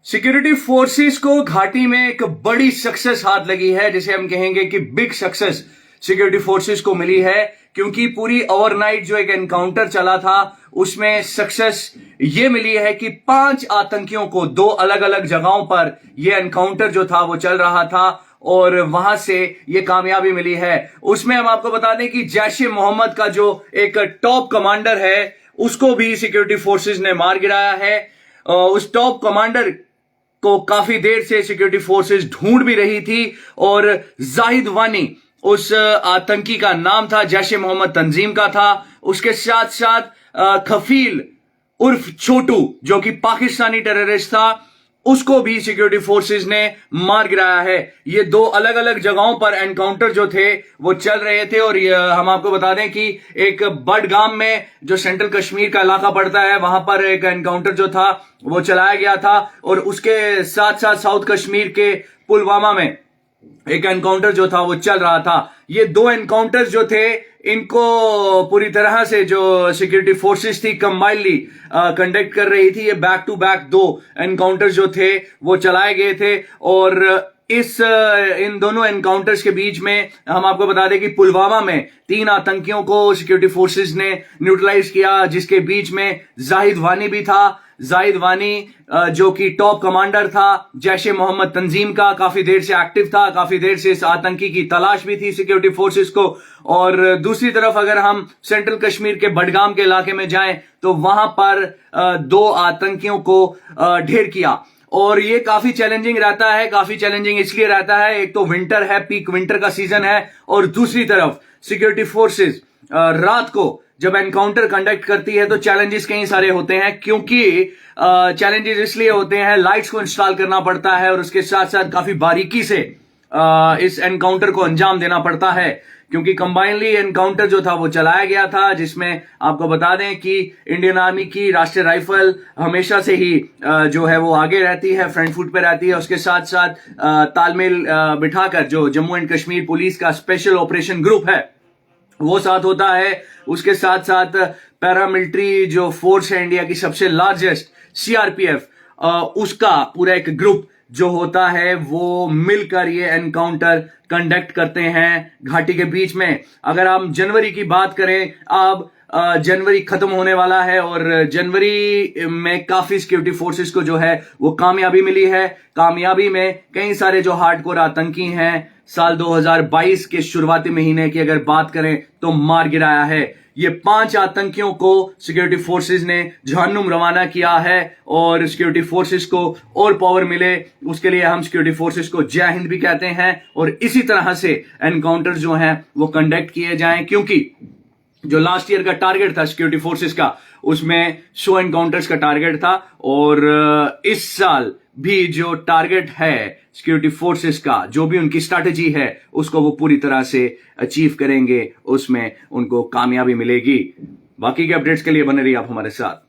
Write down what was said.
Security forces को घाटी में एक बड़ी सक्सेस हाथ लगी है, जिसे हम कहेंगे कि बिग सक्सेस सिक्योरिटी फोर्सेस को मिली है, क्योंकि पूरी ओवरनाइट जो एक एनकाउंटर चला था उसमें सक्सेस ये मिली है कि 5 आतंकियों को 2 अलग अलग जगहों पर यह एनकाउंटर जो था वो चल रहा था और वहां से ये कामयाबी मिली है। उसमें हम आपको बता दें कि जैश ए मोहम्मद का जो एक टॉप कमांडर है उसको भी सिक्योरिटी फोर्सेस ने मार गिराया है। उस टॉप कमांडर को काफी देर से सिक्योरिटी फोर्सेस ढूंढ भी रही थी और जाहिद वानी उस आतंकी का नाम था, जैश ए मोहम्मद तंजीम का था। उसके साथ साथ खफील उर्फ छोटू जो कि पाकिस्तानी टेररिस्ट था, उसको भी सिक्योरिटी फोर्सेस ने मार गिराया है। ये 2 अलग अलग जगहों पर एनकाउंटर जो थे वो चल रहे थे और हम आपको बता दें कि एक बडगाम में जो सेंट्रल कश्मीर का इलाका पड़ता है वहां पर एक एनकाउंटर जो था वो चलाया गया था और उसके साथ साथ साउथ कश्मीर के पुलवामा में एक एनकाउंटर जो था वो चल रहा था। ये 2 एनकाउंटर्स जो थे इनको पूरी तरह से जो सिक्योरिटी फोर्सेस थी कंबाइनली कंडक्ट कर रही थी। ये बैक टू बैक 2 एनकाउंटर्स जो थे वो चलाए गए थे और इन दोनों एनकाउंटर्स के बीच में हम आपको बता दें कि पुलवामा में 3 आतंकियों को सिक्योरिटी फोर्सेस ने न्यूट्रलाइज किया, जिसके बीच में जाहिद वानी भी था। जाहिद वानी जो कि टॉप कमांडर था जैश ए मोहम्मद तंजीम का, काफी देर से एक्टिव था, काफी देर से इस आतंकी की तलाश भी थी सिक्योरिटी फोर्सेस को। और दूसरी तरफ अगर हम सेंट्रल कश्मीर के बडगाम के इलाके में जाएं तो वहां पर 2 आतंकियों को ढेर किया और ये काफी चैलेंजिंग रहता है। काफी चैलेंजिंग इसलिए रहता है, एक तो विंटर है, पीक विंटर का सीजन है, और दूसरी तरफ सिक्योरिटी फोर्सेस रात को जब एनकाउंटर कंडक्ट करती है तो चैलेंजेस कई सारे होते हैं, क्योंकि चैलेंजेस इसलिए होते हैं, लाइट्स को इंस्टॉल करना पड़ता है और उसके साथ साथ काफी बारीकी से इस एनकाउंटर को अंजाम देना पड़ता है, क्योंकि कंबाइनली एनकाउंटर जो था वो चलाया गया था, जिसमें आपको बता दें कि इंडियन आर्मी की राष्ट्रीय राइफल हमेशा से ही जो है वो आगे रहती है, फ्रंट फुट पे रहती है। उसके साथ साथ तालमेल बिठाकर जो जम्मू एंड कश्मीर पुलिस का स्पेशल ऑपरेशन ग्रुप है वो साथ होता है। उसके साथ साथ पैरामिलिट्री जो फोर्स है इंडिया की सबसे लार्जेस्ट सीआरपीएफ, उसका पूरा एक ग्रुप जो होता है वो मिलकर ये एनकाउंटर कंडक्ट करते हैं घाटी के बीच में। अगर हम जनवरी की बात करें, अब जनवरी खत्म होने वाला है और जनवरी में काफी सिक्योरिटी फोर्सेस को जो है वो कामयाबी मिली है। कामयाबी में कई सारे जो हार्डकोर आतंकी हैं साल 2022 के शुरुआती महीने की अगर बात करें तो मार गिराया है। ये 5 आतंकियों को सिक्योरिटी फोर्सेस ने जहन्नुम रवाना किया है और सिक्योरिटी फोर्सेस को और पावर मिले उसके लिए हम सिक्योरिटी फोर्सेस को जय हिंद भी कहते हैं। और इसी तरह से एनकाउंटर जो हैं वो कंडक्ट किए जाएं, क्योंकि जो लास्ट ईयर का टारगेट था सिक्योरिटी फोर्सेस का उसमें 100 एनकाउंटर्स का टारगेट था और इस साल भी जो टारगेट है सिक्योरिटी फोर्सेस का, जो भी उनकी स्ट्रैटेजी है उसको वो पूरी तरह से अचीव करेंगे, उसमें उनको कामयाबी मिलेगी। बाकी के अपडेट्स के लिए बने रहिए आप हमारे साथ।